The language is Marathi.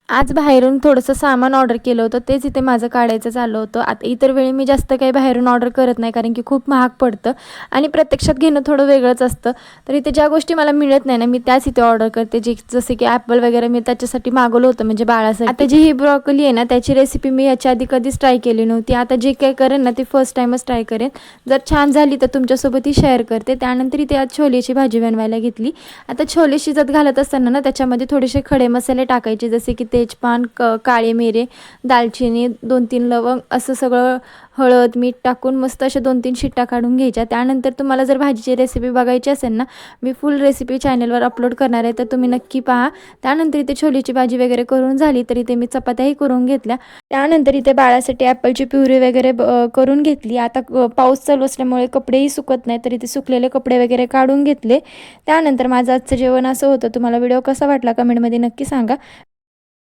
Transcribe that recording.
आज बाहेरून थोडंसं सामान ऑर्डर केलं होतं, तेच इथे माझं काढायचं चाललं होतं. आता इतर वेळी मी जास्त काही बाहेरून ऑर्डर करत नाही, कारण की खूप महाग पडतं आणि प्रत्यक्षात घेणं थोडं वेगळंच असतं. तर इथे ज्या गोष्टी मला मिळत नाही ना, मी त्याच इथे ऑर्डर करते. जसे की ॲपल वगैरे मी त्याच्यासाठी मागवलं होतं, म्हणजे बाळासाठी. आता जी ही ब्रॉकली आहे ना, त्याची रेसिपी मी याच्या आधी कधीच ट्राय केली नव्हती. आता जे काही करेन ना, ती फर्स्ट टाईमच ट्राय करेन. जर छान झाली तर तुमच्यासोबत ही शेअर करते. त्यानंतर इथे आज छोलेची भाजी बनवायला घेतली. आता छोले शिजत घालत असताना ना, त्याच्यामध्ये थोडेसे खडे मसाले टाकायचे, जसे की तेजपान, काळे मिरे, दालचिनी, 2-3 लवंग, असं सगळं, हळद, मीठ टाकून मस्त अशा 2-3 शिट्ट्या काढून घ्यायच्या. त्यानंतर तुम्हाला जर भाजीची रेसिपी बघायची असेल ना, मी फुल रेसिपी चॅनलवर अपलोड करणार आहे, तर तुम्ही नक्की पहा. त्यानंतर इथे छोलेची भाजी वगैरे करून झाली, तर इथे मी चपात्याही करून घेतल्या. त्यानंतर इथे बाळासाठी ॲपलची प्युरी वगैरे करून घेतली. आता पाऊस चालू असल्यामुळे कपडेही सुकत नाही, तर इथे सुकलेले कपडे वगैरे काढून घेतले. त्यानंतर माझं आजचं जेवण असं होतं. तुम्हाला व्हिडिओ कसा वाटला कमेंटमध्ये नक्की सांगा.